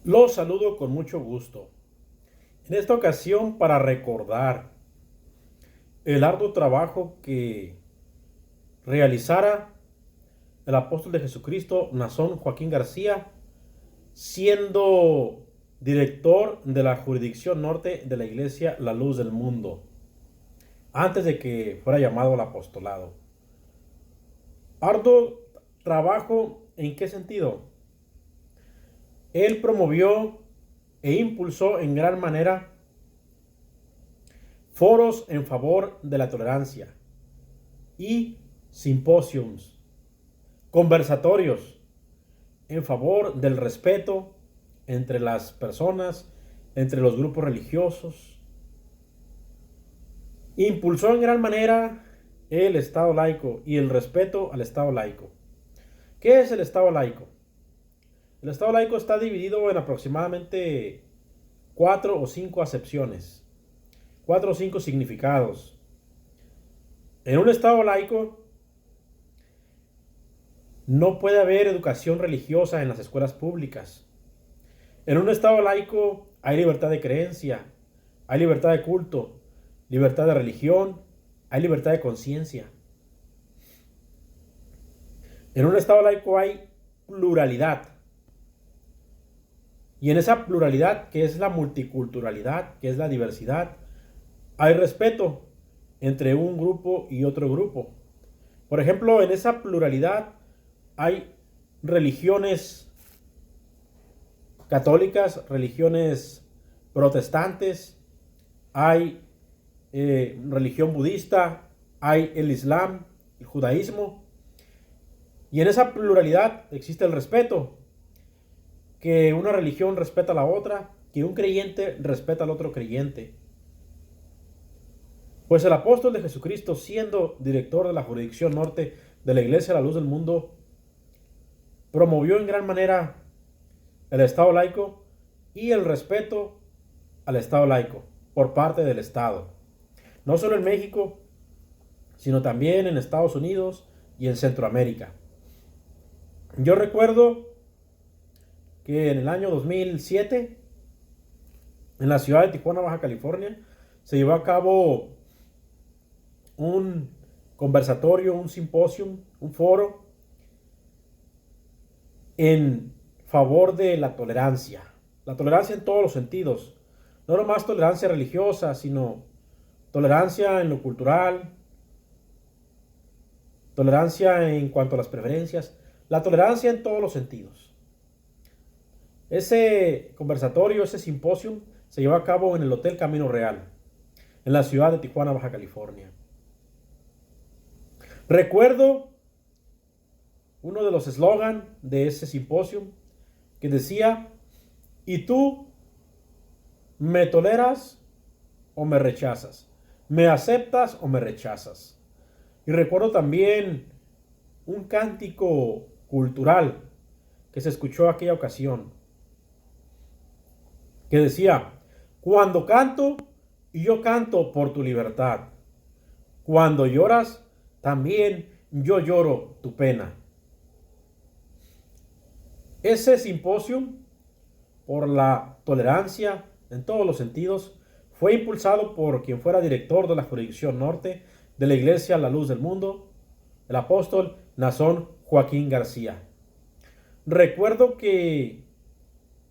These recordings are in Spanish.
Los saludo con mucho gusto. En esta ocasión para recordar el arduo trabajo que realizara el apóstol de Jesucristo, Nazón Joaquín García, siendo director de la jurisdicción norte de la iglesia La Luz del Mundo, antes de que fuera llamado al apostolado. Arduo trabajo, ¿en qué sentido? Él promovió e impulsó en gran manera foros en favor de la tolerancia y simposiums, conversatorios en favor del respeto entre las personas, entre los grupos religiosos. Impulsó en gran manera el Estado laico y el respeto al Estado laico. ¿Qué es el Estado laico? El Estado laico está dividido en aproximadamente 4 o 5 acepciones, 4 o 5 significados. En un Estado laico no puede haber educación religiosa en las escuelas públicas. En un Estado laico hay libertad de creencia, hay libertad de culto, libertad de religión, hay libertad de conciencia. En un Estado laico hay pluralidad. Y en esa pluralidad, que es la multiculturalidad, que es la diversidad, hay respeto entre un grupo y otro grupo. Por ejemplo, en esa pluralidad hay religiones católicas, religiones protestantes, hay religión budista, hay el islam, el judaísmo. Y en esa pluralidad existe el respeto, que una religión respeta a la otra, que un creyente respeta al otro creyente. Pues el apóstol de Jesucristo, siendo director de la jurisdicción norte de la Iglesia La Luz del Mundo, promovió en gran manera el Estado laico y el respeto al Estado laico por parte del Estado. No solo en México, sino también en Estados Unidos y en Centroamérica. Yo recuerdo que en el año 2007, en la ciudad de Tijuana, Baja California, se llevó a cabo un conversatorio, un simposium, un foro en favor de la tolerancia en todos los sentidos, no nomás tolerancia religiosa, sino tolerancia en lo cultural, tolerancia en cuanto a las preferencias, la tolerancia en todos los sentidos. Ese conversatorio, ese simposium, se llevó a cabo en el Hotel Camino Real, en la ciudad de Tijuana, Baja California. Recuerdo uno de los eslogan de ese simposium que decía: ¿y tú me toleras o me rechazas? ¿Me aceptas o me rechazas? Y recuerdo también un cántico cultural que se escuchó en aquella ocasión, que decía: cuando canto, yo canto por tu libertad. Cuando lloras, también yo lloro tu pena. Ese simposio por la tolerancia en todos los sentidos fue impulsado por quien fuera director de la jurisdicción norte de la Iglesia La Luz del Mundo, el apóstol Nazón Joaquín García. Recuerdo que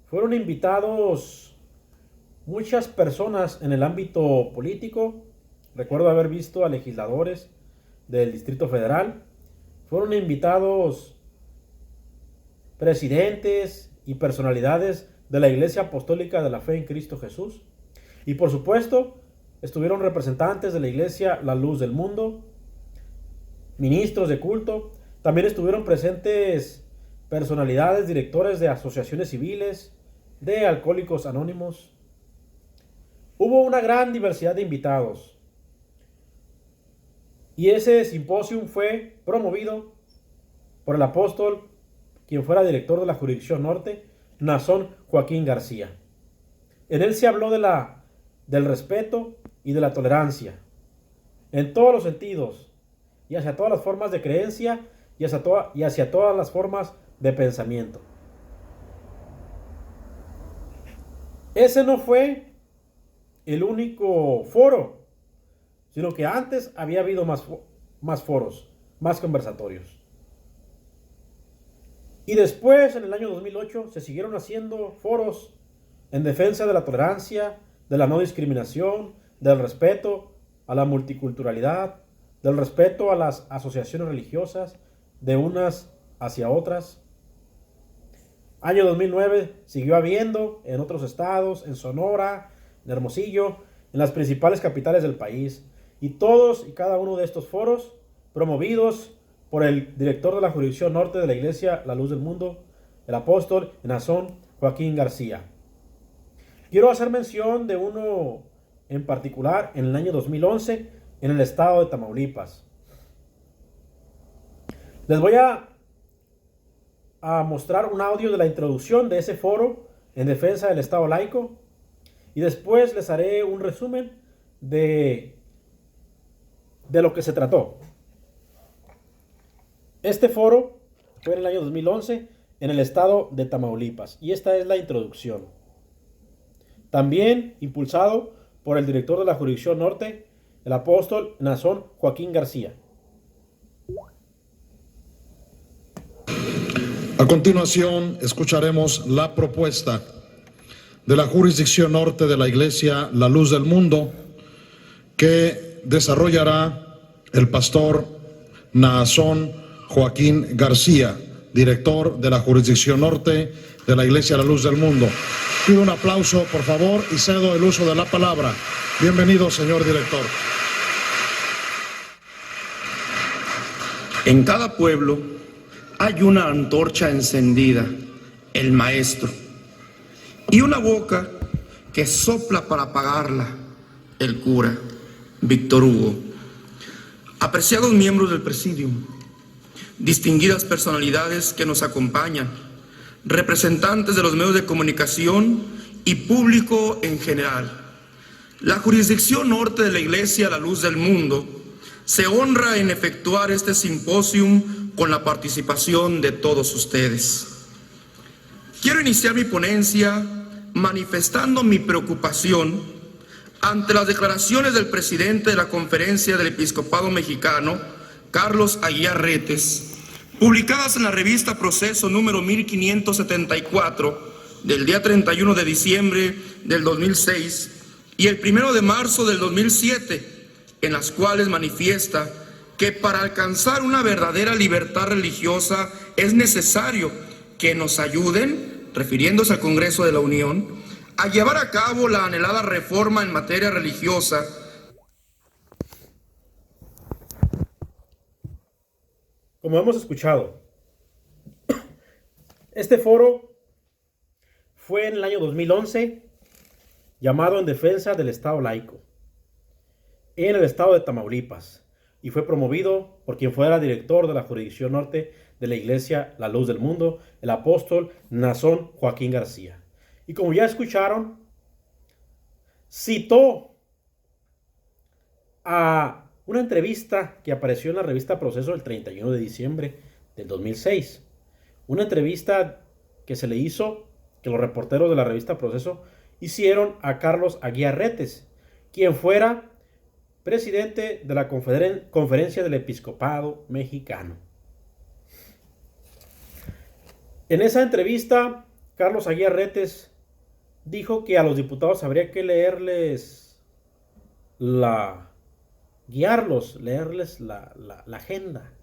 fueron invitados muchas personas en el ámbito político. Recuerdo haber visto a legisladores del Distrito Federal. Fueron invitados presidentes y personalidades de la Iglesia Apostólica de la Fe en Cristo Jesús. Y por supuesto, estuvieron representantes de la Iglesia La Luz del Mundo, ministros de culto. También estuvieron presentes personalidades, directores de asociaciones civiles, de Alcohólicos Anónimos. Hubo una gran diversidad de invitados. Y ese simposio fue promovido por el apóstol, quien fuera director de la jurisdicción norte, Nazón Joaquín García. En él se habló del respeto y de la tolerancia, en todos los sentidos, y hacia todas las formas de creencia y hacia todas las formas de pensamiento. Ese no fue el único foro, sino que antes había habido más foros, más conversatorios. Y después, en el año 2008, se siguieron haciendo foros en defensa de la tolerancia, de la no discriminación, del respeto a la multiculturalidad, del respeto a las asociaciones religiosas de unas hacia otras. Año 2009 siguió habiendo en otros estados, en Sonora, en Hermosillo, en las principales capitales del país. Y todos y cada uno de estos foros, promovidos por el director de la jurisdicción norte de la Iglesia La Luz del Mundo, el apóstol Nazón Joaquín García. Quiero hacer mención de uno en particular en el año 2011 en el estado de Tamaulipas. Les voy a mostrar un audio de la introducción de ese foro en defensa del Estado laico y después les haré un resumen de lo que se trató. Este foro fue en el año 2011 en el estado de Tamaulipas y esta es la introducción. También impulsado por el director de la jurisdicción norte, el apóstol Nazón Joaquín García. A continuación, escucharemos la propuesta de la jurisdicción norte de la Iglesia La Luz del Mundo que desarrollará el pastor Nazón Joaquín García, director de la jurisdicción norte de la Iglesia La Luz del Mundo. Pido un aplauso, por favor, y cedo el uso de la palabra. Bienvenido, señor director. En cada pueblo hay una antorcha encendida, el maestro, y una boca que sopla para apagarla, el cura, Víctor Hugo. Apreciados miembros del Presidium, distinguidas personalidades que nos acompañan, representantes de los medios de comunicación y público en general, la jurisdicción norte de la Iglesia La Luz del Mundo se honra en efectuar este simposium con la participación de todos ustedes. Quiero iniciar mi ponencia manifestando mi preocupación ante las declaraciones del presidente de la Conferencia del Episcopado Mexicano, Carlos Aguiar Retes, publicadas en la revista Proceso número 1574 del día 31 de diciembre del 2006 y el 1 de marzo del 2007, en las cuales manifiesta que para alcanzar una verdadera libertad religiosa es necesario que nos ayuden, refiriéndose al Congreso de la Unión, a llevar a cabo la anhelada reforma en materia religiosa. Como hemos escuchado, este foro fue en el año 2011 llamado En Defensa del Estado Laico en el estado de Tamaulipas y fue promovido por quien fuera director de la jurisdicción norte de la Iglesia La Luz del Mundo, el apóstol Nazón Joaquín García. Y como ya escucharon, citó a una entrevista que apareció en la revista Proceso el 31 de diciembre del 2006. Una entrevista que se le hizo, que los reporteros de la revista Proceso hicieron a Carlos Aguiar Retes, quien fuera presidente de la Conferencia del Episcopado Mexicano. En esa entrevista, Carlos Aguiar Retes dijo que a los diputados habría que leerles la agenda,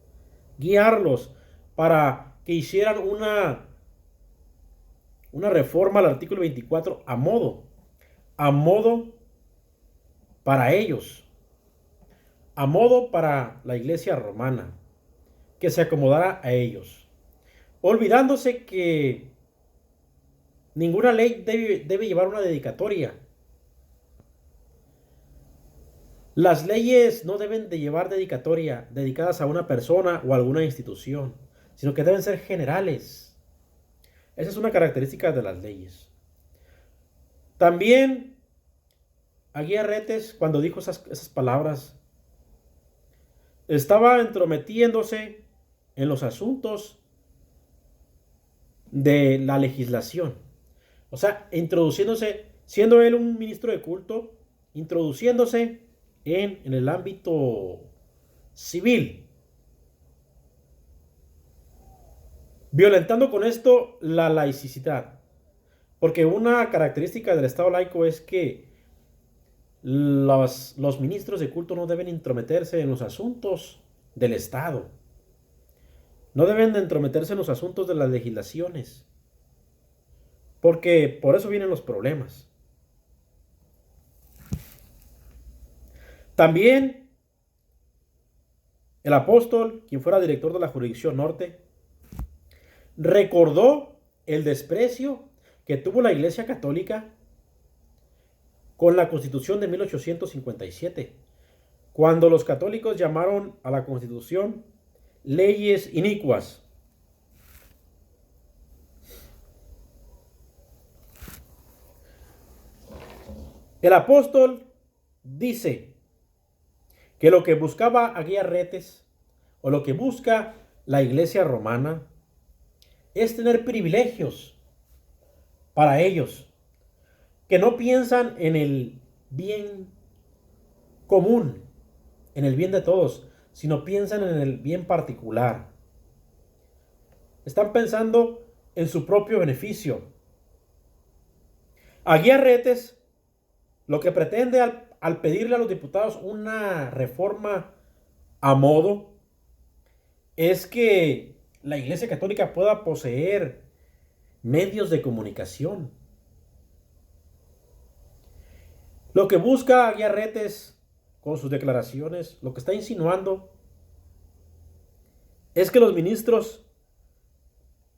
guiarlos para que hicieran una reforma al artículo 24 a modo para ellos, a modo para la Iglesia romana, que se acomodara a ellos, olvidándose que ninguna ley debe llevar una dedicatoria. Las leyes no deben de llevar dedicatoria dedicadas a una persona o a alguna institución, sino que deben ser generales. Esa es una característica de las leyes. También Aguiar Retes, cuando dijo esas palabras, estaba entrometiéndose en los asuntos de la legislación. O sea, introduciéndose siendo él un ministro de culto, introduciéndose en el ámbito civil, violentando con esto la laicidad. Porque una característica del Estado laico es que los ministros de culto no deben intrometerse en los asuntos del Estado. No deben de entrometerse en los asuntos de las legislaciones. Porque por eso vienen los problemas. También el apóstol, quien fuera director de la jurisdicción norte, recordó el desprecio que tuvo la Iglesia Católica con la Constitución de 1857, cuando los católicos llamaron a la Constitución leyes inicuas. El apóstol dice que lo que buscaba Aguiarretes, o lo que busca la Iglesia romana, es tener privilegios para ellos, que no piensan en el bien común, en el bien de todos, sino piensan en el bien particular. Están pensando en su propio beneficio. Aguiarretes lo que pretende al pedirle a los diputados una reforma a modo es que la Iglesia Católica pueda poseer medios de comunicación. Lo que busca Aguiarretes con sus declaraciones, lo que está insinuando, es que los ministros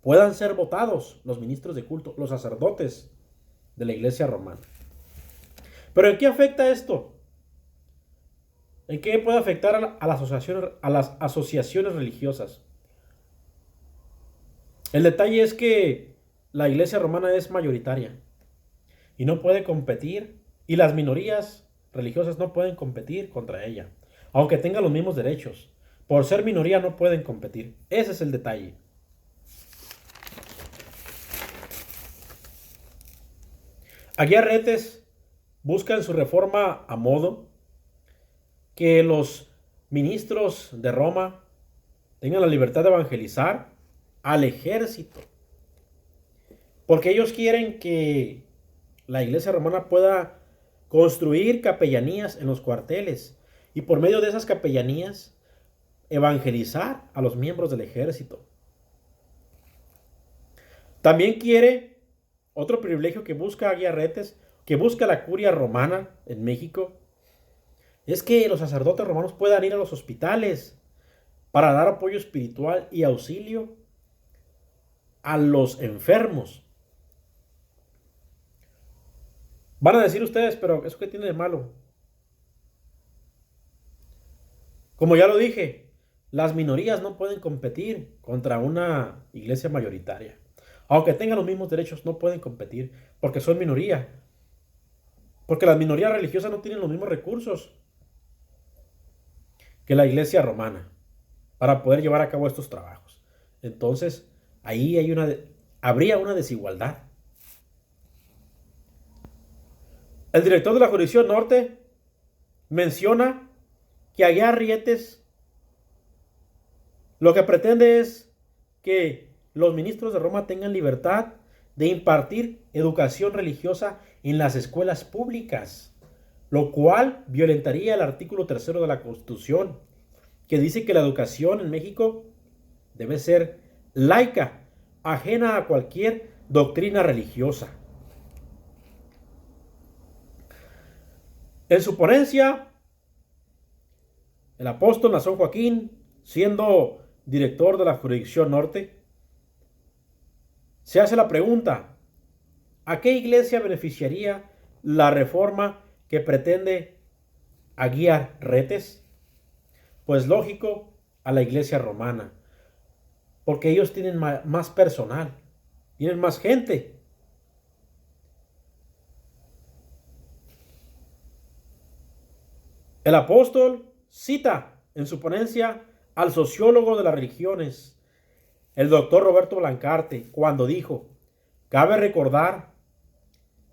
puedan ser votados, los ministros de culto, los sacerdotes de la Iglesia romana. ¿Pero en qué afecta esto? ¿En qué puede afectar a las asociaciones religiosas? El detalle es que la Iglesia romana es mayoritaria y no puede competir, y las minorías religiosas no pueden competir contra ella, aunque tengan los mismos derechos. Por ser minoría no pueden competir. Ese es el detalle. Aguiarretes busca en su reforma a modo que los ministros de Roma tengan la libertad de evangelizar al ejército, porque ellos quieren que la Iglesia romana pueda construir capellanías en los cuarteles y por medio de esas capellanías evangelizar a los miembros del ejército. También quiere otro privilegio que busca Aguiarretes, que busca la curia romana en México, es que los sacerdotes romanos puedan ir a los hospitales para dar apoyo espiritual y auxilio a los enfermos. Van a decir ustedes, pero ¿eso qué tiene de malo? Como ya lo dije, las minorías no pueden competir contra una iglesia mayoritaria. Aunque tengan los mismos derechos, no pueden competir porque son minoría. Porque las minorías religiosas no tienen los mismos recursos que la iglesia romana para poder llevar a cabo estos trabajos. Entonces, ahí habría una desigualdad. El director de la jurisdicción norte menciona que Aguiarretes lo que pretende es que los ministros de Roma tengan libertad de impartir educación religiosa en las escuelas públicas, lo cual violentaría el artículo 3 de la Constitución, que dice que la educación en México debe ser laica, ajena a cualquier doctrina religiosa. En su ponencia, el apóstol Nazón Joaquín, siendo director de la jurisdicción norte, se hace la pregunta: ¿a qué iglesia beneficiaría la reforma que pretende Aguiarretes? Pues lógico, a la iglesia romana, porque ellos tienen más personal, tienen más gente. El apóstol cita en su ponencia al sociólogo de las religiones, el doctor Roberto Blancarte, cuando dijo: cabe recordar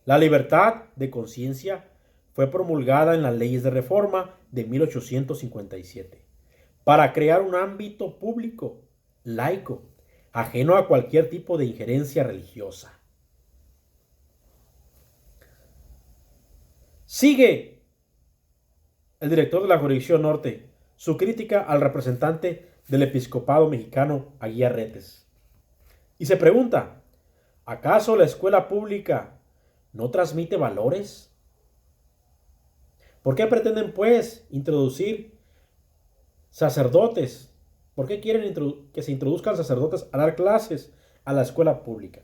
La libertad de conciencia fue promulgada en las leyes de reforma de 1857 para crear un ámbito público, laico, ajeno a cualquier tipo de injerencia religiosa. Sigue el director de la jurisdicción norte su crítica al representante del episcopado mexicano, Aguilar Retes, y se pregunta, ¿acaso la escuela pública no transmite valores? ¿Por qué pretenden, pues, introducir sacerdotes? ¿Por qué quieren que se introduzcan sacerdotes a dar clases a la escuela pública?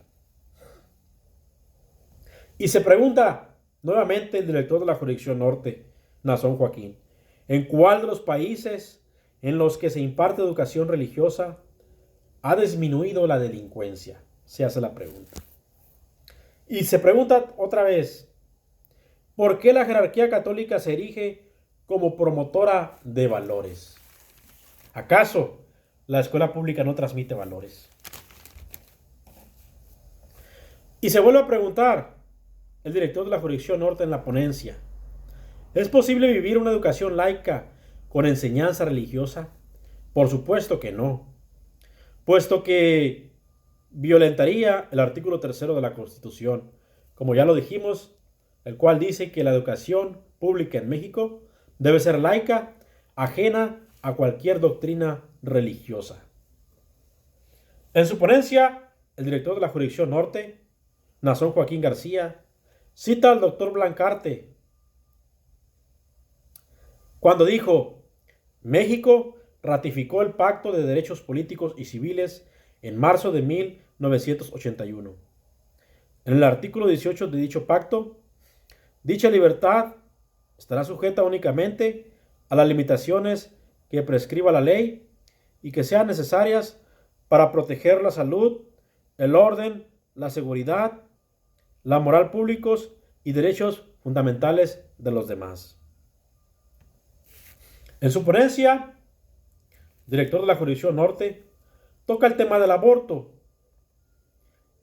Y se pregunta nuevamente el director de la jurisdicción norte, Nazón Joaquín, ¿en cuál de los países en los que se imparte educación religiosa ha disminuido la delincuencia? Se hace la pregunta. Y se pregunta otra vez, ¿por qué la jerarquía católica se erige como promotora de valores? ¿Acaso la escuela pública no transmite valores? Y se vuelve a preguntar el director de la jurisdicción norte en la ponencia, ¿es posible vivir una educación laica con enseñanza religiosa? Por supuesto que no, puesto que violentaría el artículo 3 de la Constitución, como ya lo dijimos, el cual dice que la educación pública en México debe ser laica, ajena a cualquier doctrina religiosa. En su ponencia, el director de la jurisdicción norte, Nazón Joaquín García, cita al doctor Blancarte cuando dijo, México ratificó el Pacto de Derechos Políticos y Civiles en marzo de 1981. En el artículo 18 de dicho pacto, dicha libertad estará sujeta únicamente a las limitaciones que prescriba la ley y que sean necesarias para proteger la salud, el orden, la seguridad, la moral públicos y derechos fundamentales de los demás. En su ponencia, el director de la jurisdicción norte toca el tema del aborto,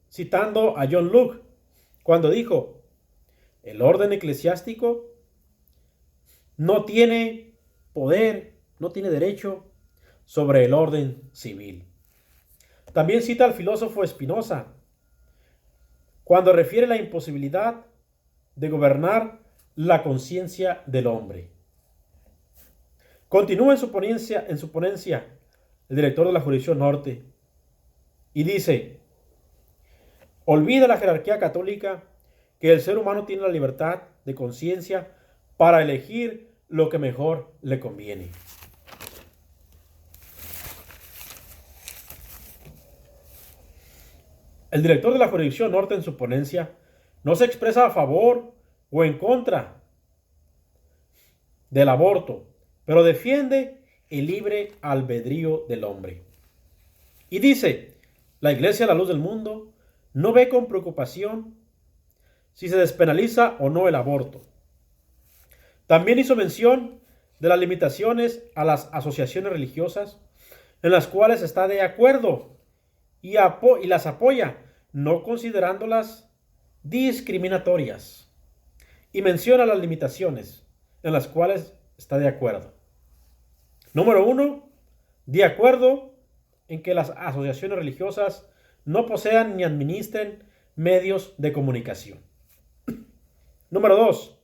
citando a John Locke, cuando dijo, el orden eclesiástico no tiene poder, no tiene derecho sobre el orden civil. También cita al filósofo Spinoza, cuando refiere la imposibilidad de gobernar la conciencia del hombre. Continúa en su ponencia el director de la jurisdicción norte y dice, olvida la jerarquía católica que el ser humano tiene la libertad de conciencia para elegir lo que mejor le conviene. El director de la jurisdicción norte en su ponencia no se expresa a favor o en contra del aborto, pero defiende el libre albedrío del hombre. Y dice, la Iglesia, la luz del mundo, no ve con preocupación si se despenaliza o no el aborto. También hizo mención de las limitaciones a las asociaciones religiosas en las cuales está de acuerdo y las apoya, no considerándolas discriminatorias. Y menciona las limitaciones en las cuales está de acuerdo. Número 1, de acuerdo en que las asociaciones religiosas no posean ni administren medios de comunicación. Número 2,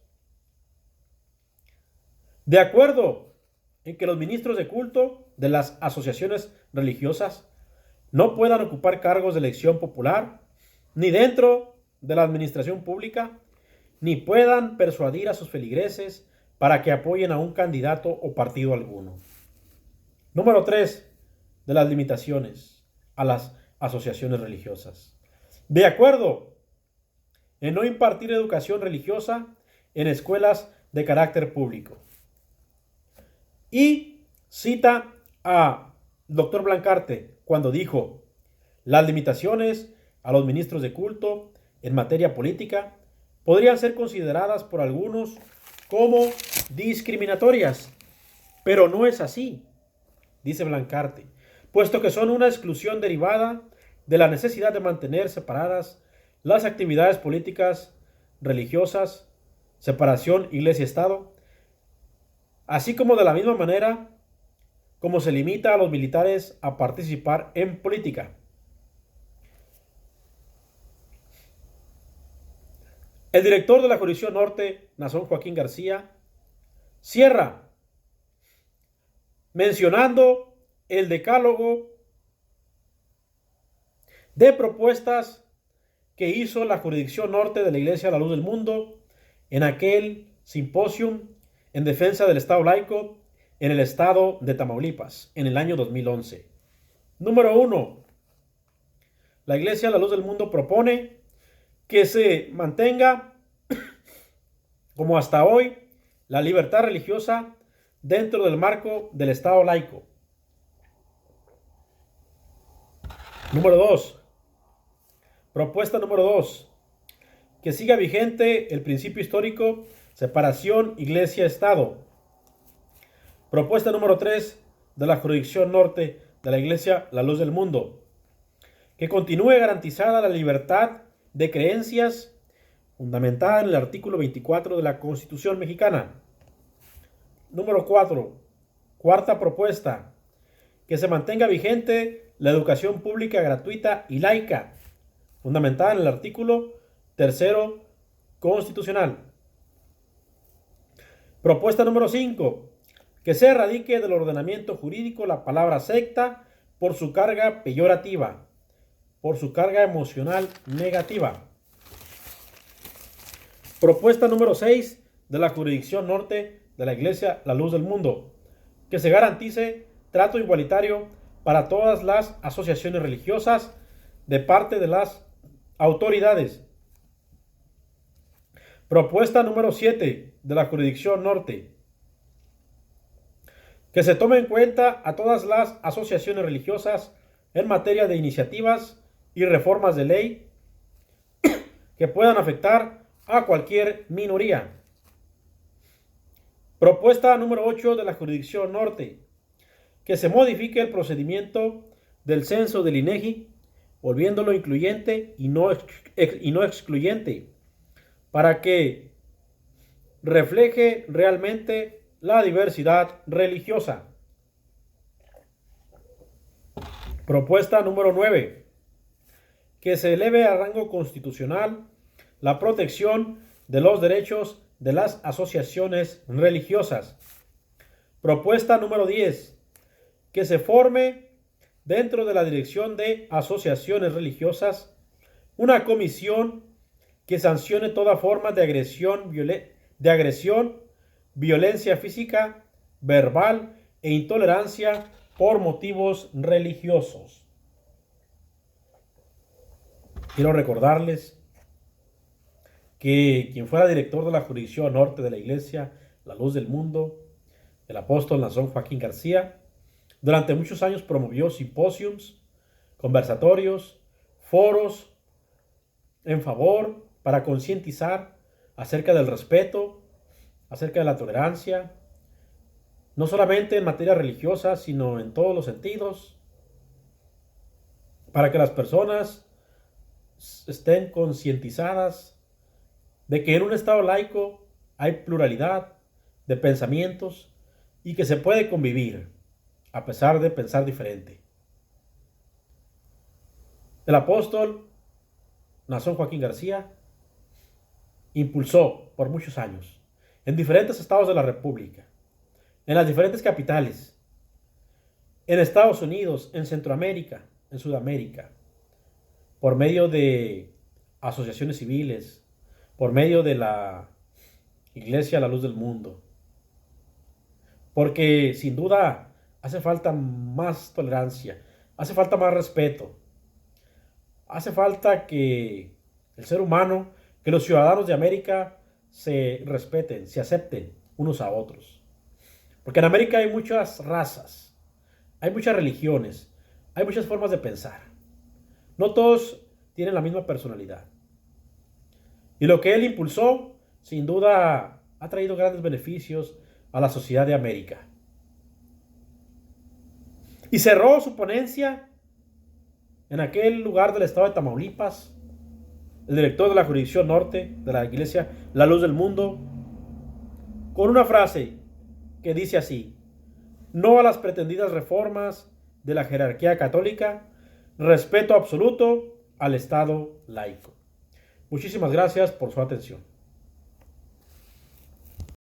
de acuerdo en que los ministros de culto de las asociaciones religiosas no puedan ocupar cargos de elección popular, ni dentro de la administración pública, ni puedan persuadir a sus feligreses para que apoyen a un candidato o partido alguno. Número 3, de las limitaciones a las asociaciones religiosas. De acuerdo en no impartir educación religiosa en escuelas de carácter público. Y cita a Dr. Blancarte cuando dijo, las limitaciones a los ministros de culto en materia política podrían ser consideradas por algunos como discriminatorias, pero no es así, dice Blancarte, puesto que son una exclusión derivada de la necesidad de mantener separadas las actividades políticas religiosas, separación iglesia-estado, así como de la misma manera como se limita a los militares a participar en política. El director de la Jurisdicción Norte, Nazón Joaquín García, cierra mencionando el decálogo de propuestas que hizo la Jurisdicción Norte de la Iglesia La Luz del Mundo en aquel simposium en defensa del Estado laico en el estado de Tamaulipas en el año 2011. Número 1. La Iglesia La Luz del Mundo propone que se mantenga, como hasta hoy, la libertad religiosa dentro del marco del Estado laico. Número 2. Propuesta número 2. Que siga vigente el principio histórico separación iglesia-estado. Propuesta número 3 de la Jurisdicción Norte de la Iglesia La Luz del Mundo. Que continúe garantizada la libertad de creencias fundamentada en el artículo 24 de la Constitución mexicana. Número 4. Cuarta propuesta. Que se mantenga vigente la educación pública gratuita y laica, fundamentada en el artículo 3 constitucional. Propuesta número 5. Que se erradique del ordenamiento jurídico la palabra secta por su carga peyorativa, por su carga emocional negativa. Propuesta número 6 de la Jurisdicción Norte de la Iglesia La Luz del Mundo. Que se garantice trato igualitario para todas las asociaciones religiosas de parte de las autoridades. Propuesta número 7 de la Jurisdicción Norte. Que se tome en cuenta a todas las asociaciones religiosas en materia de iniciativas y reformas de ley que puedan afectar a cualquier minoría. Propuesta número 8 de la Jurisdicción Norte. Que se modifique el procedimiento del censo del INEGI, volviéndolo incluyente y no excluyente, para que refleje realmente la diversidad religiosa. Propuesta número 9. Que se eleve a rango constitucional la protección de los derechos de las asociaciones religiosas. Propuesta número 10. Que se forme dentro de la Dirección de Asociaciones Religiosas una comisión que sancione toda forma de agresión, violencia física, verbal e intolerancia por motivos religiosos. Quiero recordarles que quien fuera director de la Jurisdicción Norte de la Iglesia La Luz del Mundo, el apóstol Nazón Joaquín García, durante muchos años promovió simposios, conversatorios, foros en favor para concientizar acerca del respeto, acerca de la tolerancia, no solamente en materia religiosa, sino en todos los sentidos, para que las personas estén concientizadas de que en un Estado laico hay pluralidad de pensamientos y que se puede convivir a pesar de pensar diferente. El apóstol Nazón Joaquín García impulsó por muchos años en diferentes estados de la República, en las diferentes capitales, en Estados Unidos, en Centroamérica, en Sudamérica, por medio de asociaciones civiles, por medio de la Iglesia La Luz del Mundo. Porque sin duda hace falta más tolerancia, hace falta más respeto, hace falta que el ser humano, que los ciudadanos de América se respeten, se acepten unos a otros. Porque en América hay muchas razas, hay muchas religiones, hay muchas formas de pensar. No todos tienen la misma personalidad. Y lo que él impulsó, sin duda, ha traído grandes beneficios a la sociedad de América. Y cerró su ponencia en aquel lugar del estado de Tamaulipas, el director de la jurisdicción norte de la Iglesia La Luz del Mundo, con una frase que dice así: no a las pretendidas reformas de la jerarquía católica, respeto absoluto al Estado laico. Muchísimas gracias por su atención.